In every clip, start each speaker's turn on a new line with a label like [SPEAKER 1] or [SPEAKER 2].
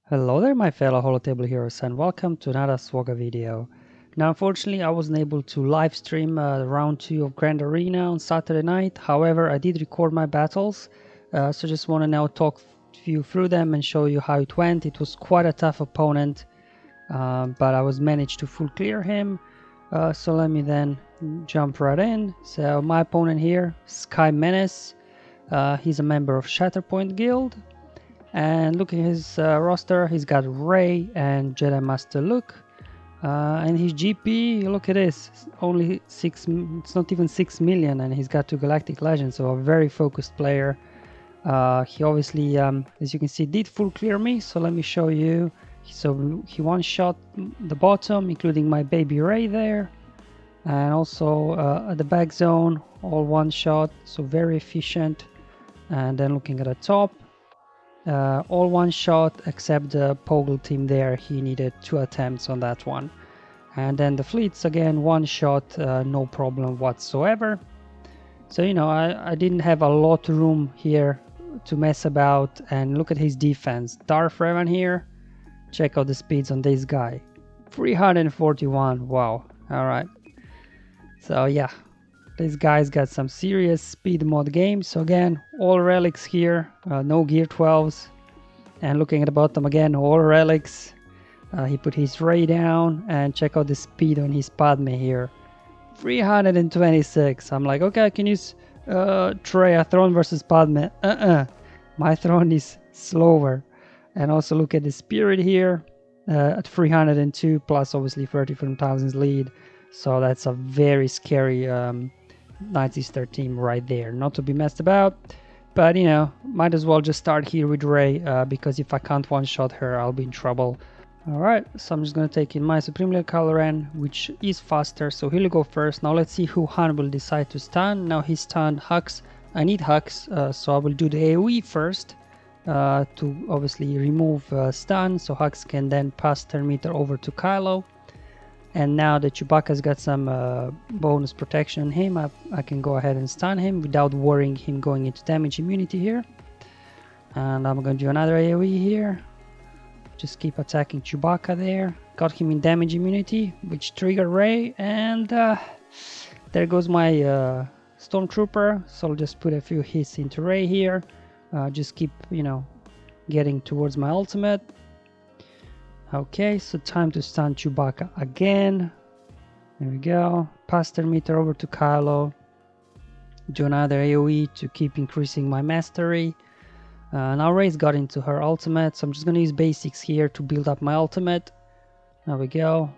[SPEAKER 1] Hello there my fellow holotable heroes and welcome to another SWGOH video. Now unfortunately I wasn't able to live stream round 2 of Grand Arena on Saturday night, however I did record my battles, so just want to now talk you through them and show you how it went. It was quite a tough opponent, but I was managed to full clear him, so let me then jump right in. So my opponent here, Sky Menace, he's a member of Shatterpoint Guild. And look at his roster, he's got Rey and Jedi Master Luke. And his GP, look at this, only 6, it's not even 6 million, and he's got 2 Galactic Legends, so a very focused player. He obviously, as you can see, did full clear me, so let me show you. So he one-shot the bottom, including my baby Rey there. And also at the back zone, all one-shot, so very efficient. And then looking at the top, all one shot except the Poggle team there, he needed 2 attempts on that one. And then the fleets again, one shot, no problem whatsoever. So you know, I didn't have a lot of room here to mess about. And look at his defense, Darth Revan here, check out the speeds on this guy, 341, wow. All right, so yeah, this guy's got some serious speed mod games. So again, all relics here, no gear 12s. And looking at the bottom again, all relics. He put his Rey down, and check out the speed on his Padme here, 326. I'm like, okay, I can use Traya throne versus Padme. My throne is slower. And also look at the spirit here at 302 plus obviously 34,000 lead. So that's a very scary Night Easter team right there, not to be messed about. But you know, might as well just start here with Rey, because if I can't one-shot her, I'll be in trouble. Alright, so I'm just gonna take in my Supreme Leader Kylo Ren, which is faster, so he'll go first. Now let's see who Han will decide to stun. Now he stunned Hux. I need Hux, so I will do the AoE first to obviously remove stun, so Hux can then pass turn meter over to Kylo. And now that Chewbacca's got some bonus protection on him, I can go ahead and stun him without worrying him going into damage immunity here. And I'm going to do another AoE here. Just keep attacking Chewbacca there. Got him in damage immunity, which triggered Rey. And there goes my Stormtrooper. So I'll just put a few hits into Rey here. Just keep, you know, getting towards my ultimate. Okay, so time to stun Chewbacca again. There we go. Pass turn meter over to Kylo. Do another AoE to keep increasing my mastery. Now Rey's got into her ultimate, so I'm just going to use basics here to build up my ultimate. There we go.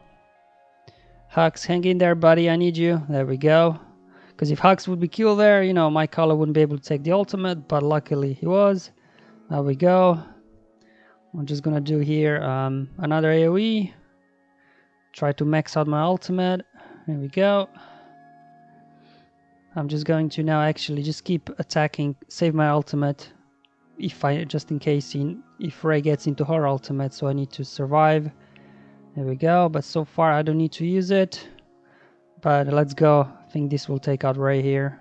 [SPEAKER 1] Hux, hang in there, buddy. I need you. There we go. Because if Hux would be killed there, you know, my Kylo wouldn't be able to take the ultimate, but luckily he was. There we go. I'm just gonna do here another AoE. Try to max out my ultimate. There we go. I'm just going to now actually just keep attacking, save my ultimate. If I just in case if Rey gets into her ultimate, so I need to survive. There we go. But so far I don't need to use it. But let's go. I think this will take out Rey here.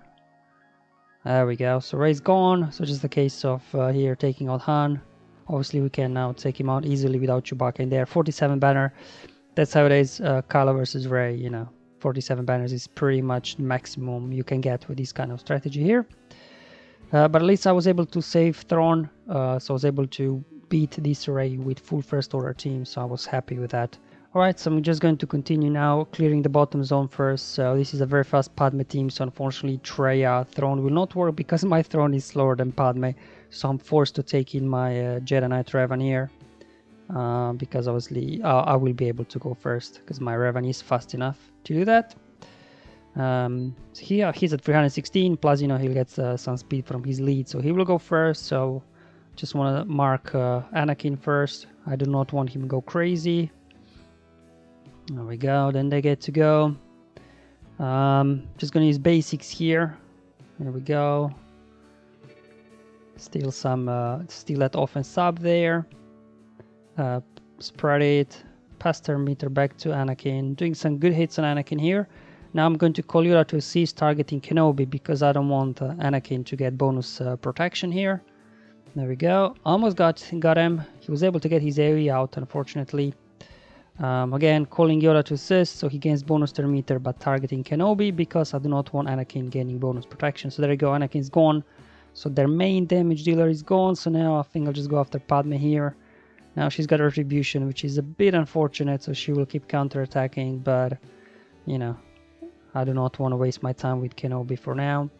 [SPEAKER 1] There we go. So Rey's gone. So just a case of here taking out Han. Obviously we can now take him out easily without Chewbacca in there. 47 banner, that's how it is. Kylo versus Rey, you know, 47 banners is pretty much the maximum you can get with this kind of strategy here. But at least I was able to save Thrawn, so I was able to beat this Rey with full first order team, so I was happy with that. Alright, so I'm just going to continue now, clearing the bottom zone first. So this is a very fast Padme team, so unfortunately Traya throne will not work because my throne is slower than Padme. So I'm forced to take in my Jedi Knight Revan here, because obviously I will be able to go first because my Revan is fast enough to do that. So here he's at 316, plus you know he'll get some speed from his lead, so he will go first. So just want to mark Anakin first. I do not want him to go crazy. There we go, then they get to go. Just gonna use basics here. There we go. Steal some, steal that offense sub there. Spread it. Pass turn meter back to Anakin. Doing some good hits on Anakin here. Now I'm going to call you out to assist targeting Kenobi because I don't want Anakin to get bonus protection here. There we go. Almost got him. He was able to get his AoE out, unfortunately. Again, calling Yoda to assist, so he gains bonus turn meter, but targeting Kenobi because I do not want Anakin gaining bonus protection. So there you go, Anakin's gone. So their main damage dealer is gone, so now I think I'll just go after Padme here. Now she's got Retribution, which is a bit unfortunate, so she will keep counter-attacking, but, you know, I do not want to waste my time with Kenobi for now.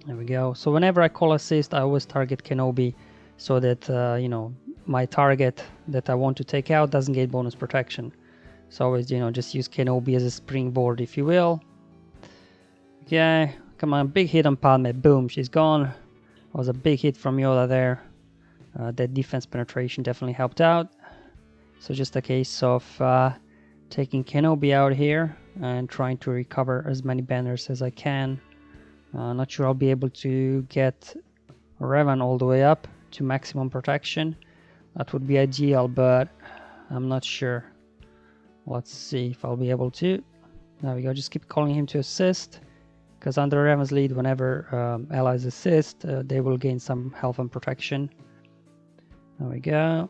[SPEAKER 1] There we go. So whenever I call assist, I always target Kenobi so that, you know, my target that I want to take out doesn't get bonus protection. So always, you know, just use Kenobi as a springboard, if you will. Okay, come on, big hit on Padme. Boom, she's gone. Was a big hit from Yoda there. That defense penetration definitely helped out. So just a case of taking Kenobi out here and trying to recover as many banners as I can. Not sure I'll be able to get Revan all the way up to maximum protection. That would be ideal, but I'm not sure. Let's see if I'll be able to. There we go, just keep calling him to assist, because under Revan's lead, whenever allies assist, they will gain some health and protection. There we go.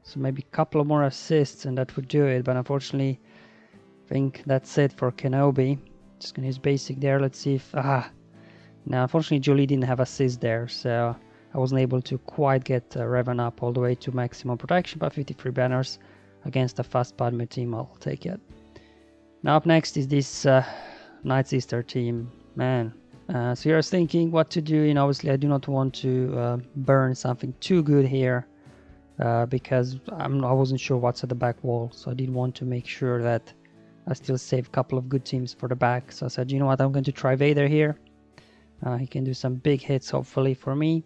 [SPEAKER 1] So maybe a couple of more assists and that would do it, but unfortunately I think that's it for Kenobi. Just gonna use basic there. Let's see if now unfortunately Jolie didn't have assist there, so I wasn't able to quite get Revan up all the way to maximum protection, but 53 banners against a fast Padme team, I'll take it. Now up next is this Night Sister team. Man, so here I was thinking what to do, and obviously I do not want to burn something too good here because I wasn't sure what's at the back wall, so I did want to make sure that I still save a couple of good teams for the back. So I said, you know what, I'm going to try Vader here. He can do some big hits hopefully for me.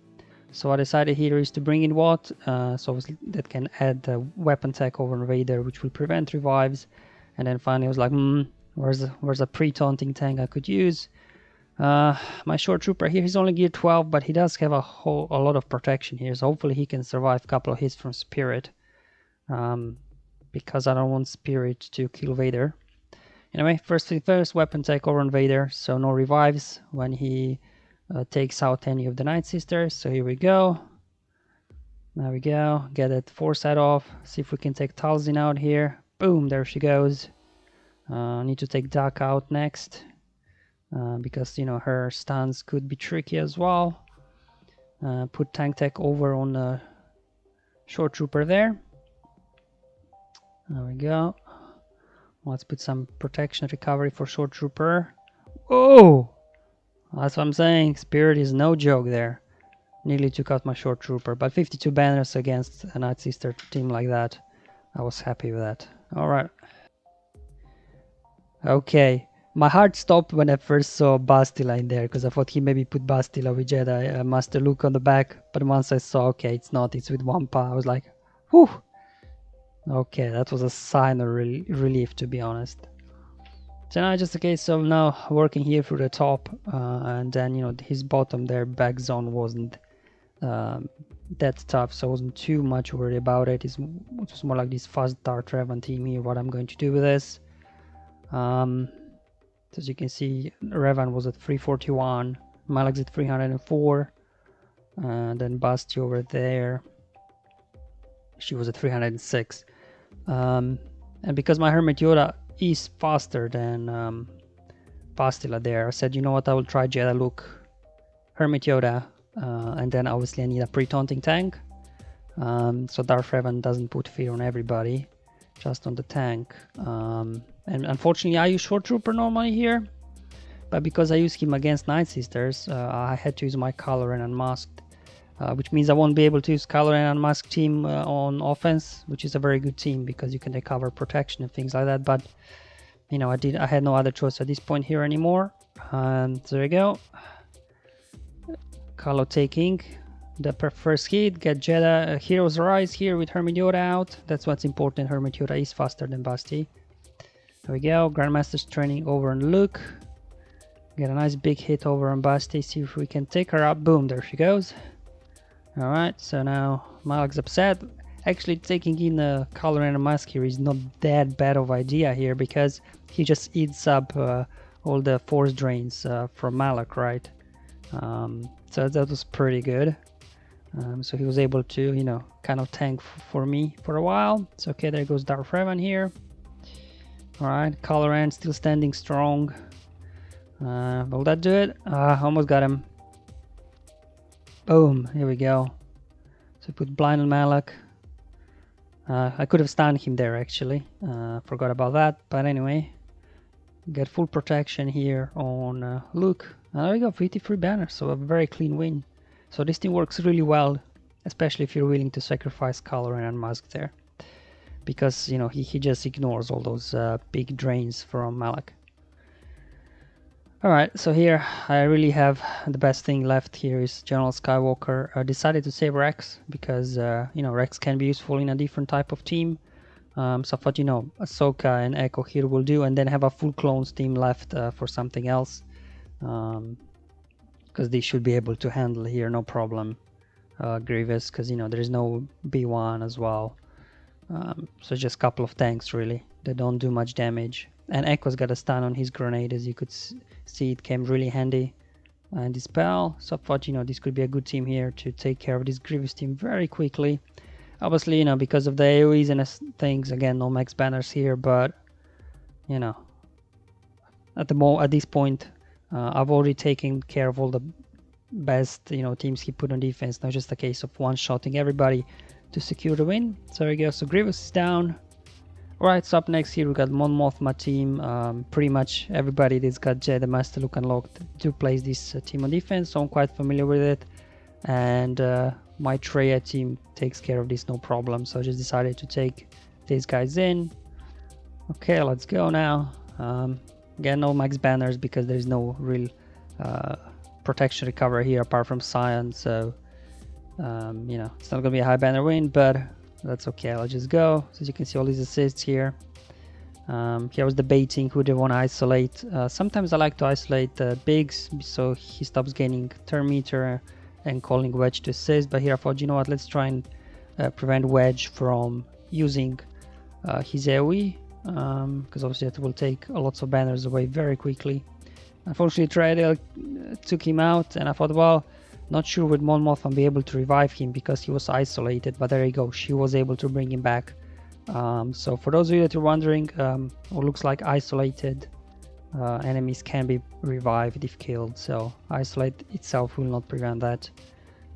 [SPEAKER 1] So what I decided here is to bring in Watt, so obviously that can add weapon tech over on Vader, which will prevent revives. And then finally I was like, where's a pre-taunting tank I could use? My short trooper here, he's only gear 12, but he does have a lot of protection here, so hopefully he can survive a couple of hits from Spirit, because I don't want Spirit to kill Vader. Anyway, first thing first, weapon tech over on Vader, so no revives when he takes out any of the Night Sisters. So here we go. There we go. Get that foresight off. See if we can take Talzin out here. Boom, there she goes. Need to take Duck out next. Because, you know, her stuns could be tricky as well. Put tank tech over on the short trooper there. There we go. Let's put some protection recovery for short trooper. Oh! That's what I'm saying. Spirit is no joke there. Nearly took out my short trooper, but 52 banners against a Night Sister team like that. I was happy with that. Alright. Okay. My heart stopped when I first saw Bastila in there, because I thought he maybe put Bastila with Jedi Master Luke on the back. But once I saw, okay, it's not, it's with Wampa, I was like, whew. Okay, that was a sign of relief, to be honest. So now just a case of now working here through the top, and then, you know, his bottom there, back zone wasn't that tough, so I wasn't too much worried about it. It was more like this fast Dart Revan team here, what I'm going to do with this. As you can see, Revan was at 341, Malak's at 304, and then Basti over there, she was at 306. And because my Hermit Yoda is faster than Bastila there, I said, you know what, I will try Jedi Luke, Hermit Yoda, and then obviously I need a pre-taunting tank, so Darth Revan doesn't put fear on everybody, just on the tank. And unfortunately I use short trooper normally here, but because I use him against Night Sisters, I had to use my Color and Unmasked, which means I won't be able to use Color and Unmasked team on offense, which is a very good team because you can recover protection and things like that. But you know, I had no other choice at this point here anymore. And there you go. Color taking the first hit, get Jedi Heroes Rise here with Hermit Yoda out. That's what's important. Hermit Yoda is faster than Basti. There we go. Grandmaster's training over on Luke. Get a nice big hit over on Basti. See if we can take her up. Boom, there she goes. Alright, so now Malak's upset. Actually, taking in a Color and a Mask here is not that bad of idea here, because he just eats up all the force drains from Malak, right? So that was pretty good. So he was able to, you know, kind of tank for me for a while. So okay, there goes Darth Revan here. All right, Coloran still standing strong. Will that do it? Almost got him. Boom, here we go. So put blind on Malak. I could have stunned him there actually. Forgot about that, but anyway. Get full protection here on Luke. There we go, 53 banners, so a very clean win. So this team works really well, especially if you're willing to sacrifice Coloran and Musk there. Because, you know, he just ignores all those big drains from Malak. Alright, so here I really have the best thing left here is General Skywalker decided to save Rex because, you know, Rex can be useful in a different type of team. So I thought, you know, Ahsoka and Echo here will do, and then have a full clones team left for something else. Because they should be able to handle here, no problem. Grievous, because, you know, there is no B1 as well. So just a couple of tanks, really. They don't do much damage. And Echo's got a stun on his grenade, as you could see, it came really handy. And Dispel, so I thought, you know, this could be a good team here to take care of this Grievous team very quickly. Obviously, you know, because of the AoEs and things, again, no max banners here, but, you know, at this point, I've already taken care of all the best, you know, teams he put on defense. Now just a case of one-shotting everybody to secure the win. So there we go, so Grievous is down. Alright, so up next here we got Mothma team. Pretty much everybody that's got Jedi Master Look unlocked to place this team on defense, so I'm quite familiar with it. And my Traya team takes care of this no problem, so I just decided to take these guys in. Okay, let's go now. Again, no max banners because there's no real protection recover here apart from Scion, so you know, it's not gonna be a high banner win, but that's okay. I'll just go. So as you can see, all these assists here. Here was debating who they want to isolate. Sometimes I like to isolate Biggs so he stops gaining turn meter and calling Wedge to assist, but here I thought, you know what, let's try and prevent Wedge from using his AoE, because obviously that will take lots of banners away very quickly. Unfortunately, Traya took him out, and I thought, well, not sure would Mon Mothma be able to revive him because he was isolated, but there you go, she was able to bring him back. So for those of you that are wondering, what looks like isolated enemies can be revived if killed, so isolate itself will not prevent that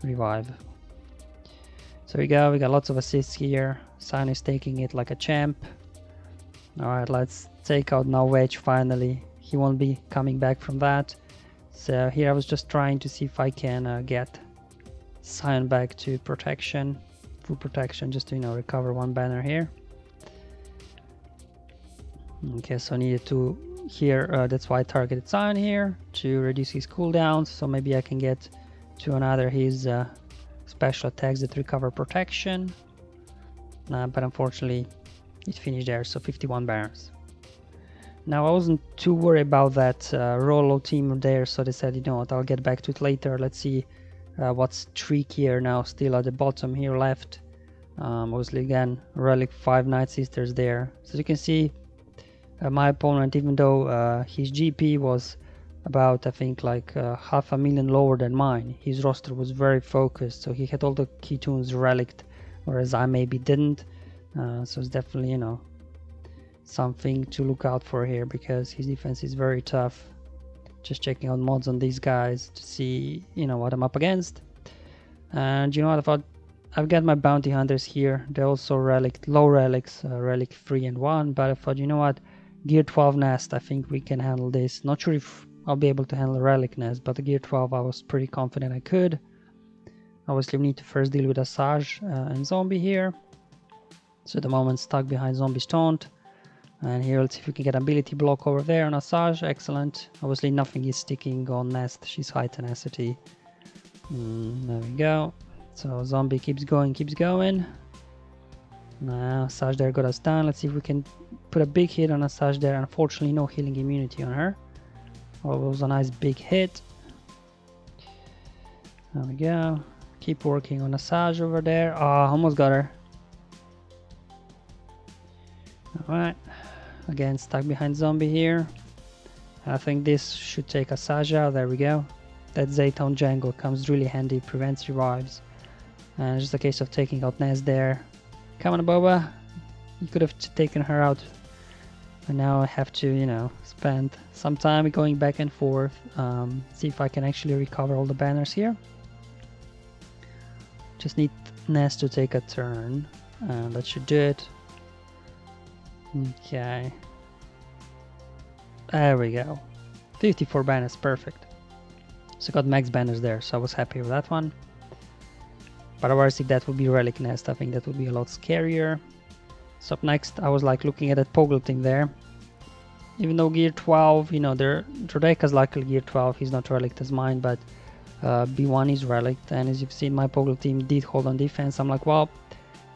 [SPEAKER 1] revive. So we got lots of assists here. Scion is taking it like a champ. Alright, let's take out now Wedge finally. He won't be coming back from that. So here I was just trying to see if I can get Scion back to protection, full protection, just to, you know, recover one banner here. Okay, so I needed to here, that's why I targeted Scion here to reduce his cooldowns, so maybe I can get to another his special attacks that recover protection, but unfortunately it finished there, so 51 banners. Now I wasn't too worried about that ROLO team there, so they said, you know what, I'll get back to it later. Let's see what's trickier now, still at the bottom here left. Obviously again, Relic 5 Night Sisters there. So you can see my opponent, even though his GP was about, I think, like 500,000 lower than mine, his roster was very focused, so he had all the key tunes relicked, whereas I maybe didn't. So it's definitely, you know, something to look out for here because his defense is very tough. Just checking out mods on these guys to see, you know, what I'm up against. And you know what, I thought I've got my bounty hunters here. They're also low relics, relic 3 and 1, but I thought, you know what, gear 12 nest, I think we can handle this. Not sure if I'll be able to handle relic nest, but the gear 12 I was pretty confident I could. Obviously we need to first deal with Asajj and zombie here. So at the moment stuck behind zombie's taunt. And here let's see if we can get ability block over there on Asajj. Excellent. Obviously nothing is sticking on Nest. She's high tenacity. There we go. So zombie keeps going. Now Asajj there got us down. Let's see if we can put a big hit on Asajj there. Unfortunately no healing immunity on her. Oh, it was a nice big hit. There we go. Keep working on Asajj over there. Ah, almost got her. Alright. Again, stuck behind zombie here. I think this should take Asajj out. There we go. That Zaytown Jangle comes really handy, prevents revives. And just a case of taking out Nez there. Come on, Boba. You could have taken her out. And now I have to, you know, spend some time going back and forth. See if I can actually recover all the banners here. Just need Nez to take a turn. And that should do it. Okay. There we go. 54 banners, perfect. So got max banners there, so I was happy with that one. But otherwise, if that would be Relic Nest, I think that would be a lot scarier. So up next, I was like looking at that Poggle team there. Even though gear 12, you know, Drodeka's likely gear 12, he's not relic as mine, but B1 is relic. And as you've seen, my Poggle team did hold on defense. I'm like, well,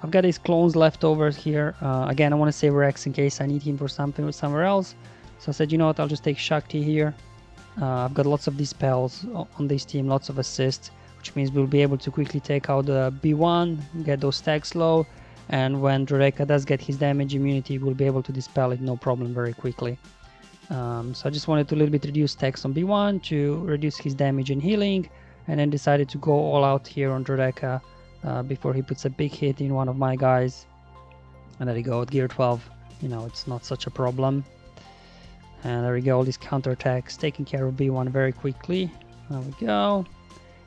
[SPEAKER 1] I've got these clones left over here. Again, I want to save Rex in case I need him for something or somewhere else. So I said, you know what, I'll just take Shaak Ti here. I've got lots of dispels on this team, lots of assists, which means we'll be able to quickly take out the B1, get those stacks low, and when Drodeka does get his damage immunity, we'll be able to dispel it no problem very quickly. So I just wanted to a little bit reduce stacks on B1 to reduce his damage and healing, and then decided to go all out here on Drodeka before he puts a big hit in one of my guys. And there you go, at gear 12, you know, it's not such a problem. And there we go, all these counterattacks, taking care of B1 very quickly. There we go.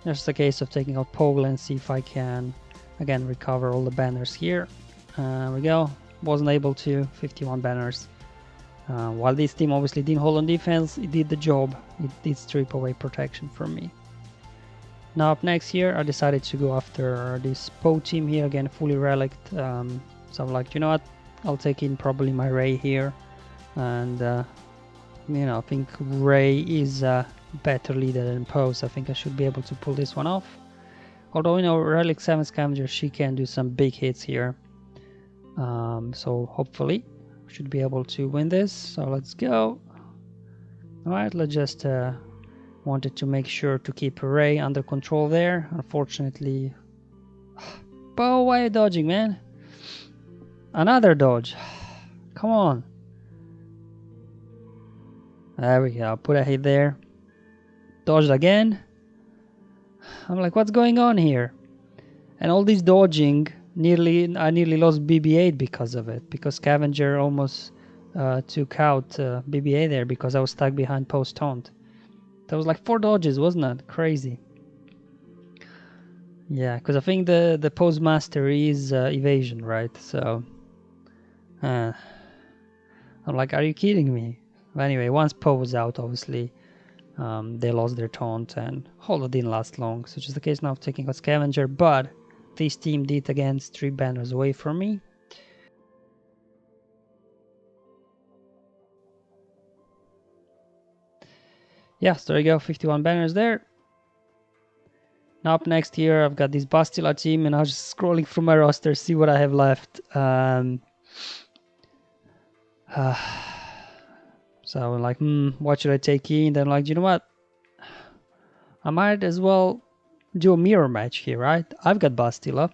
[SPEAKER 1] Just a case of taking out Poggle and see if I can, again, recover all the banners here. There we go, wasn't able to, 51 banners. While this team obviously didn't hold on defense, it did the job. It did strip away protection from me. Now up next here, I decided to go after this Po team here, again, fully relicked. So I'm like, you know what, I'll take in probably my Ray here. And you know, I think Ray is a better leader than Po, so I think I should be able to pull this one off. Although, you know, Relic 7 Scavenger, she can do some big hits here. So hopefully, should be able to win this. So let's go. Alright, let's just wanted to make sure to keep Ray under control there. Unfortunately, Po, why are you dodging, man? Another dodge. Come on. There we go, put a hit there. Dodged again. I'm like, what's going on here? And all this dodging, I nearly lost BB-8 because of it. Because Scavenger almost took out BB-8 there because I was stuck behind post taunt. That was like 4 dodges, wasn't it? Crazy. Yeah, because I think the postmaster is evasion, right? So I'm like, are you kidding me? But anyway, once Po was out, obviously, they lost their taunt and Holo didn't last long. So just the case now of taking a Scavenger, but this team did again strip banners away from me. Yeah, so there you go, 51 banners there. Now up next here, I've got this Bastila team, and I was just scrolling through my roster, see what I have left. So I'm like, what should I take in? Then I'm like, you know what? I might as well do a mirror match here, right? I've got Bastila.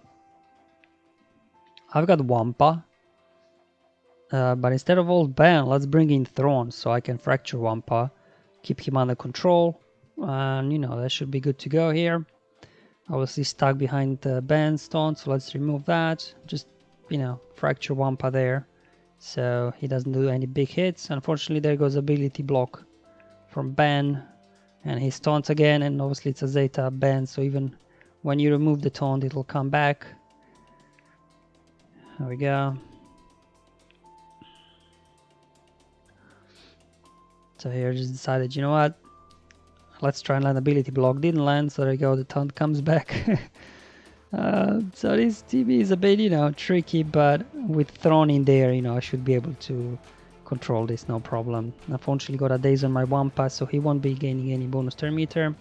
[SPEAKER 1] I've got Wampa. But instead of old ban, let's bring in Throne so I can fracture Wampa. Keep him under control. And, you know, that should be good to go here. Obviously stuck behind the ban stone, so let's remove that. Just, you know, fracture Wampa there. So he doesn't do any big hits. Unfortunately, there goes ability block from ban. And he taunts again, and obviously it's a Zeta ban, so even when you remove the taunt, it'll come back. There we go. So here I just decided, you know what? Let's try and land ability block. Didn't land, so there you go, the taunt comes back. So this TB is a bit, you know, tricky, but with Throne in there, you know, I should be able to control this, no problem. Unfortunately got a daze on my Wampa, so he won't be gaining any bonus turn meter.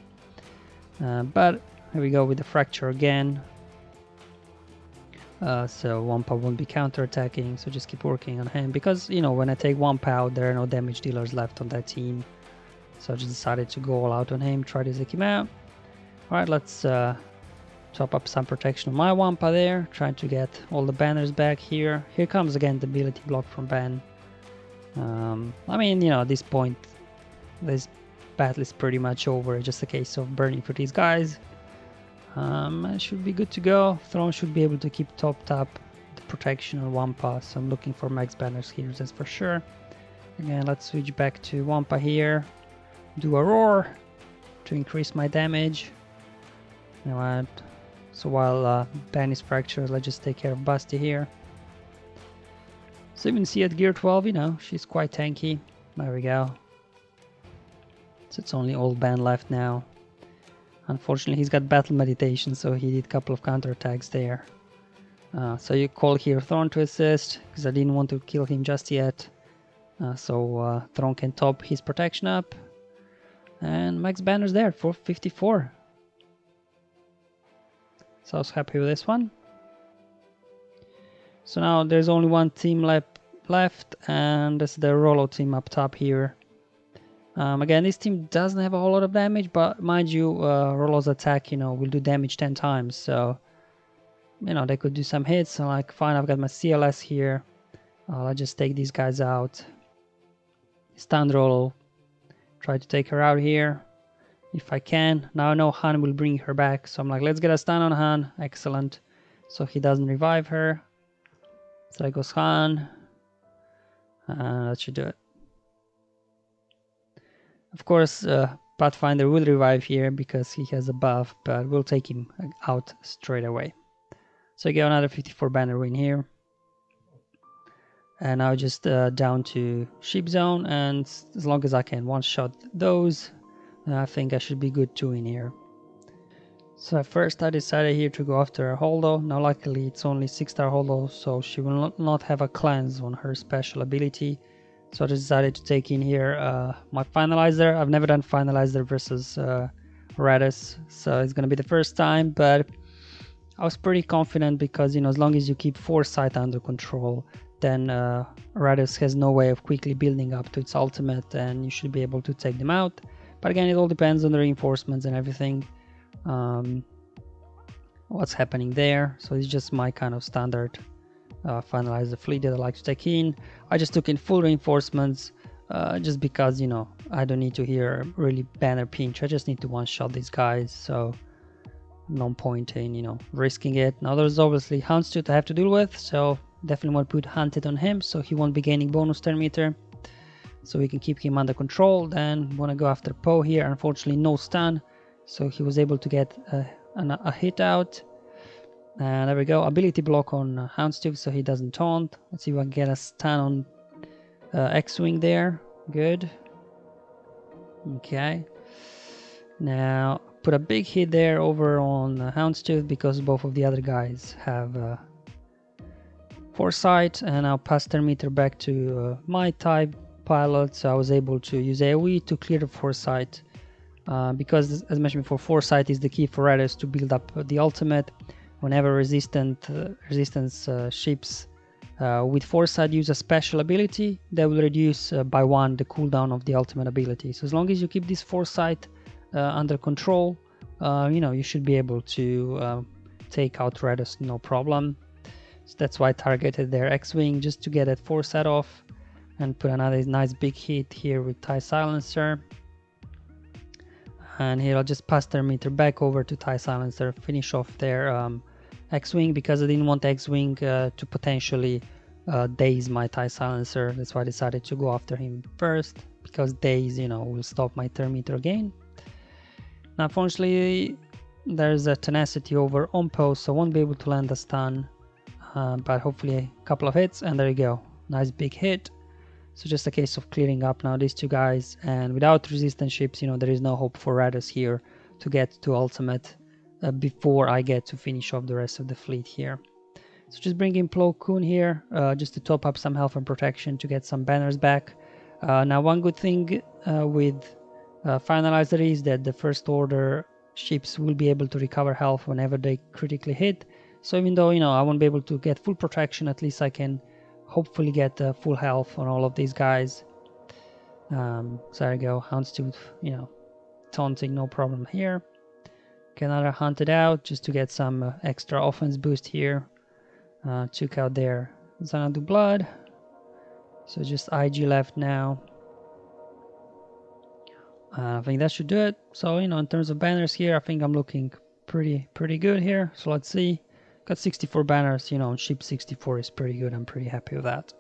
[SPEAKER 1] But here we go with the fracture again. So Wampa won't be counter-attacking, so just keep working on him. Because, you know, when I take Wampa out, there are no damage dealers left on that team. So I just decided to go all out on him, try to take him out. Alright, let's top up some protection on my Wampa there, trying to get all the banners back here. Here comes again the ability block from ban. I mean, you know, at this point, this battle is pretty much over. It's just a case of burning for these guys. It should be good to go. Throne should be able to keep topped up the protection on Wampa, so I'm looking for max banners here, that's for sure. Again, let's switch back to Wampa here. Do a roar to increase my damage. You know what? So while Ban is fractured, let's just take care of Basti here. So you can see at gear 12, you know, she's quite tanky. There we go. So it's only old Ban left now. Unfortunately, he's got battle meditation, so he did a couple of counterattacks there. So you call here Thorn to assist, because I didn't want to kill him just yet. So Thorn can top his protection up. And max banner's there for 54. So I was happy with this one. So now there's only one team left, and that's the ROLO team up top here. Again, this team doesn't have a whole lot of damage, but mind you, ROLO's attack, you know, will do damage 10 times. So, you know, they could do some hits. So like, fine, I've got my CLS here. I'll just take these guys out. Stun ROLO. Try to take her out here if I can. Now I know Han will bring her back, so I'm like, let's get a stun on Han. Excellent. So he doesn't revive her. So there goes Han. That should do it. Of course, Pathfinder will revive here because he has a buff, but we'll take him out straight away. So I get another 54 banner win here. And now just down to ship zone, and as long as I can one-shot those, I think I should be good to win here. So at first I decided here to go after a Holo. Now luckily it's only 6-star Holo, so she will not have a cleanse on her special ability. So I decided to take in here my Finalizer. I've never done Finalizer versus Raddus, so it's gonna be the first time, but I was pretty confident because, you know, as long as you keep Foresight under control, then Raddus has no way of quickly building up to its ultimate, and you should be able to take them out. But again, it all depends on the reinforcements and everything. What's happening there. So it's just my kind of standard Finalizer fleet that I like to take in. I just took in full reinforcements just because, you know, I don't need to hear really banner pinch. I just need to one-shot these guys, so no point in, you know, risking it. Now there's obviously Houndstooth I have to deal with, so definitely want to put Hunted on him so he won't be gaining bonus turn meter, so we can keep him under control. Then want to go after Poe here. Unfortunately no stun, so he was able to get a hit out. And there we go, ability block on Houndstooth so he doesn't taunt. Let's see if I can get a stun on X-Wing there. Good. Okay. Now put a big hit there over on Houndstooth because both of the other guys have Foresight, and I'll pass their meter back to my type pilot, so I was able to use AoE to clear the Foresight because, as mentioned before, Foresight is the key for Raddus to build up the ultimate. Whenever resistance ships with Foresight use a special ability, they will reduce by 1 the cooldown of the ultimate ability. So as long as you keep this Foresight under control, you know, you should be able to take out Raddus no problem. So that's why I targeted their X-Wing, just to get that Foresight off, and put another nice big hit here with TIE Silencer. And here I'll just pass their meter back over to TIE Silencer, finish off their X-Wing, because I didn't want X-Wing to potentially daze my TIE Silencer. That's why I decided to go after him first, because daze, you know, will stop my turn meter again. Now unfortunately there's a tenacity over on post, so I won't be able to land a stun, but hopefully a couple of hits, and there you go, nice big hit. So just a case of clearing up now these two guys, and without resistance ships, you know, there is no hope for Raddus here to get to ultimate before I get to finish off the rest of the fleet here. So just bring in Plo Koon here, just to top up some health and protection to get some banners back. Now one good thing with Finalizer is that the first order ships will be able to recover health whenever they critically hit. So even though, you know, I won't be able to get full protection, at least I can hopefully get full health on all of these guys. So there you go, Houndstooth, you know, taunting no problem here. Get another Hunted out just to get some extra offense boost here. Took out their Xanadu Blood, so just IG left now. I think that should do it. So, you know, in terms of banners here, I think I'm looking pretty good here. So let's see. Got 64 banners, you know, ship 64 is pretty good. I'm pretty happy with that.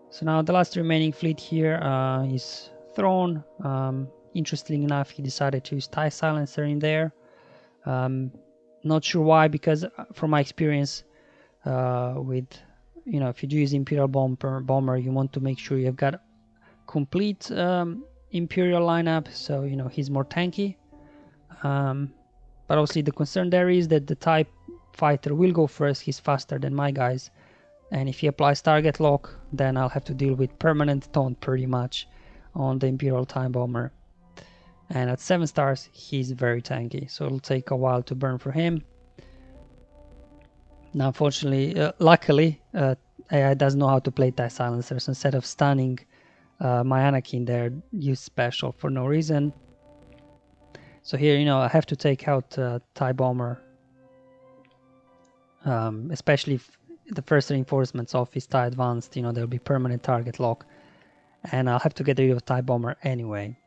[SPEAKER 1] So now the last remaining fleet here is Throne. Interestingly enough, he decided to use TIE Silencer in there. Not sure why, because from my experience with, you know, if you do use Imperial bomber, you want to make sure you've got complete Imperial lineup, so you know he's more tanky. But obviously the concern there is that the TIE fighter will go first. He's faster than my guys, and if he applies target lock, then I'll have to deal with permanent taunt pretty much on the Imperial TIE bomber. And at 7 stars, he's very tanky, so it'll take a while to burn for him. Now, unfortunately, luckily, AI doesn't know how to play TIE Silencers. So instead of stunning my Anakin there, use special for no reason. So here, you know, I have to take out TIE bomber, especially if the first reinforcements of his TIE advanced. You know, there'll be permanent target lock, and I'll have to get rid of TIE bomber anyway.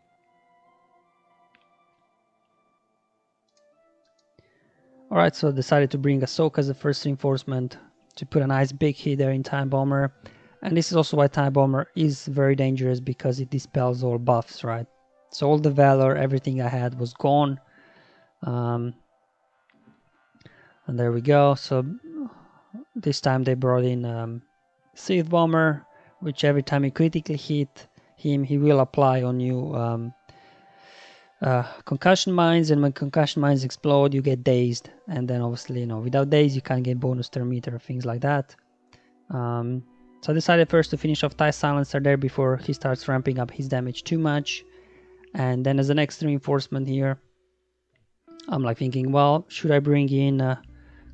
[SPEAKER 1] Alright, so I decided to bring Ahsoka as the first reinforcement to put a nice big hit there in TIE bomber. And this is also why TIE bomber is very dangerous, because it dispels all buffs, right? So all the valor, everything I had was gone. And there we go. So this time they brought in Sith bomber, which every time you critically hit him, he will apply on you concussion mines, and when concussion mines explode, you get dazed, and then obviously, you know, without daze you can't get bonus turn meter, things like that. So I decided first to finish off TIE Silencer there before he starts ramping up his damage too much. And then as the next reinforcement here, I'm like thinking, well, should I bring in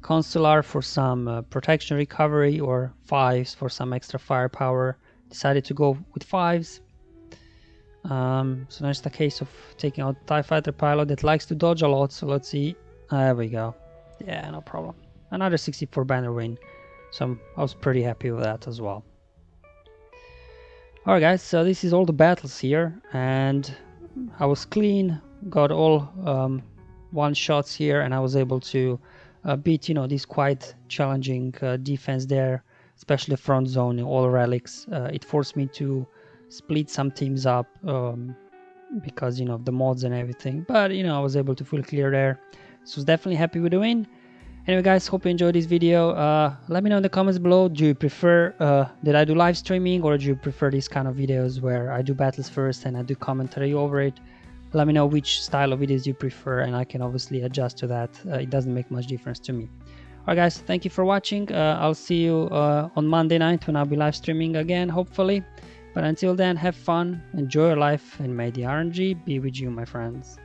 [SPEAKER 1] Consular for some protection recovery, or 5s for some extra firepower? Decided to go with 5s. So now it's a case of taking out TIE Fighter pilot that likes to dodge a lot. So let's see. There we go. Yeah, no problem. Another 64 banner win. So I was pretty happy with that as well. Alright guys, so this is all the battles here, and I was clean, got all one shots here, and I was able to beat, you know, this quite challenging defense there, especially the front zone, all relics. It forced me to split some teams up because, you know, of the mods and everything, but you know, I was able to full clear there, so I was definitely happy with the win. Anyway guys, hope you enjoyed this video. Let me know in the comments below, do you prefer that I do live streaming, or do you prefer these kind of videos where I do battles first and I do commentary over it? Let me know which style of videos you prefer, and I can obviously adjust to that. It doesn't make much difference to me. Alright guys, thank you for watching. I'll see you on Monday night when I'll be live streaming again, hopefully. But until then, have fun, enjoy your life, and may the RNG be with you, my friends.